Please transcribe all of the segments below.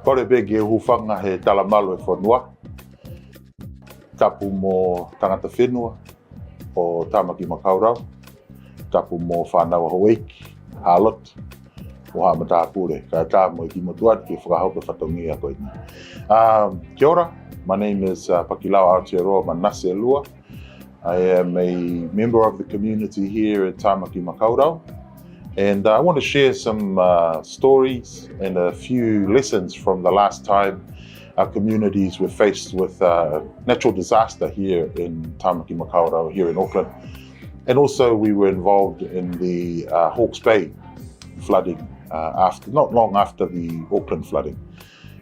Kore bege hufanga he talamalo e whanua. Tapu mo tangata whenua o Tāmaki Makaurau. Tapu mo whanau Hawke, Halot, o Hamatapure. Ka tā mo I ki motuat ki whakahaupe whatongi a koe. Kia ora, my name is Pakilau Aotearoa Manase Lua. I am a member of the community here at Tāmaki Makaurau. And I want to share some stories and a few lessons from the last time our communities were faced with natural disaster here in Tāmaki Makaurau, here in Auckland. And also we were involved in the Hawke's Bay flooding, not long after the Auckland flooding.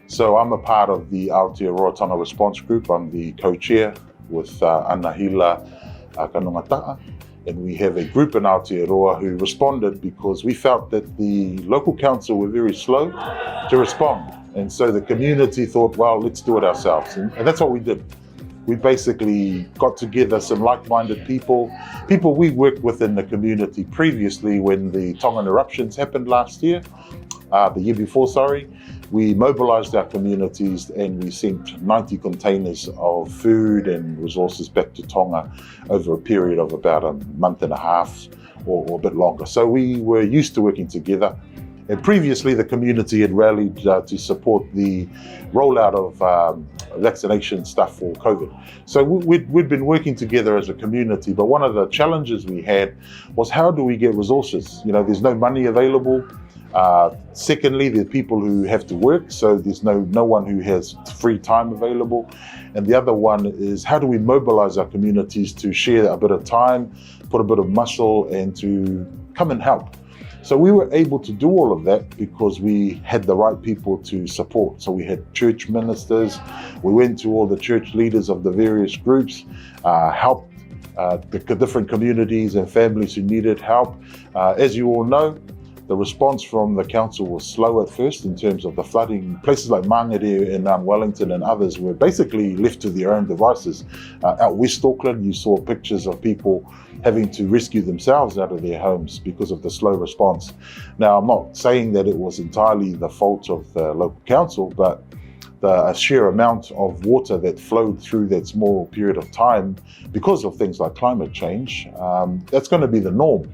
So I'm a part of the Aotearoa Tonga Response Group. I'm the co-chair with Anahila Kanongata'a. And we have a group in Aotearoa who responded because we felt that the local council were very slow to respond. And so the community thought, well, let's do it ourselves. And that's what we did. We basically got together some like-minded people we worked with in the community previously when the Tongan eruptions happened last year, the year before, sorry. We mobilized our communities and we sent 90 containers of food and resources back to Tonga over a period of about a month and a half or a bit longer. So we were used to working together. And previously the community had rallied to support the rollout of vaccination stuff for COVID. So we'd been working together as a community, but one of the challenges we had was how do we get resources? You know, there's no money available. Secondly, there are people who have to work, so there's no one who has free time available. And the other one is how do we mobilize our communities to share a bit of time, put a bit of muscle, and to come and help. So we were able to do all of that because we had the right people to support. So we had church ministers, we went to all the church leaders of the various groups, helped the different communities and families who needed help. As you all know, the response from the council was slow at first in terms of the flooding. Places like Mangere and Wellington and others were basically left to their own devices. Out West Auckland, you saw pictures of people having to rescue themselves out of their homes because of the slow response. Now, I'm not saying that it was entirely the fault of the local council, but the sheer amount of water that flowed through that small period of time because of things like climate change, that's going to be the norm.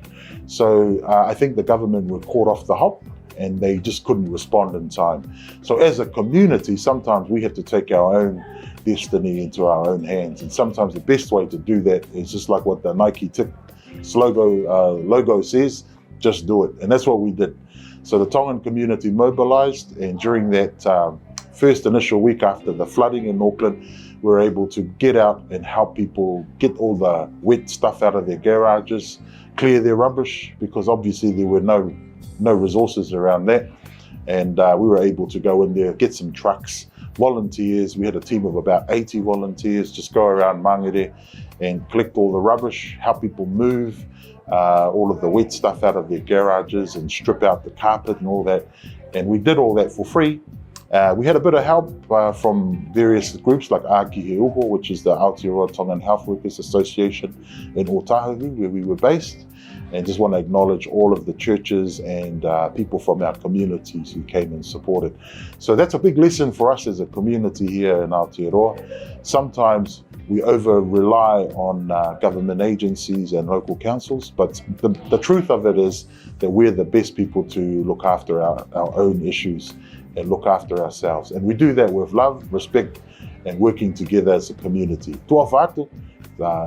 So I think the government were caught off the hop and they just couldn't respond in time. So as a community, sometimes we have to take our own destiny into our own hands. And sometimes the best way to do that is just like what the Nike logo says, just do it. And that's what we did. So the Tongan community mobilized, and during that first initial week after the flooding in Auckland, we were able to get out and help people get all the wet stuff out of their garages, clear their rubbish, because obviously there were no resources around that. And we were able to go in there, get some trucks, volunteers. We had a team of about 80 volunteers, just go around Mangere and collect all the rubbish, help people move all of the wet stuff out of their garages and strip out the carpet and all that. And we did all that for free. We had a bit of help from various groups like Aotearoa, which is the Aotearoa Tonga Health Workers Association in Otahuhu, where we were based. And just want to acknowledge all of the churches and people from our communities who came and supported. So that's a big lesson for us as a community here in Aotearoa. Sometimes we over-rely on government agencies and local councils, but the truth of it is that we're the best people to look after our own issues and look after ourselves. And we do that with love, respect, and working together as a community. Tua whātu,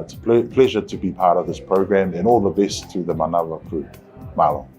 it's a pleasure to be part of this program, and all the best to the MANAVA crew. Malo.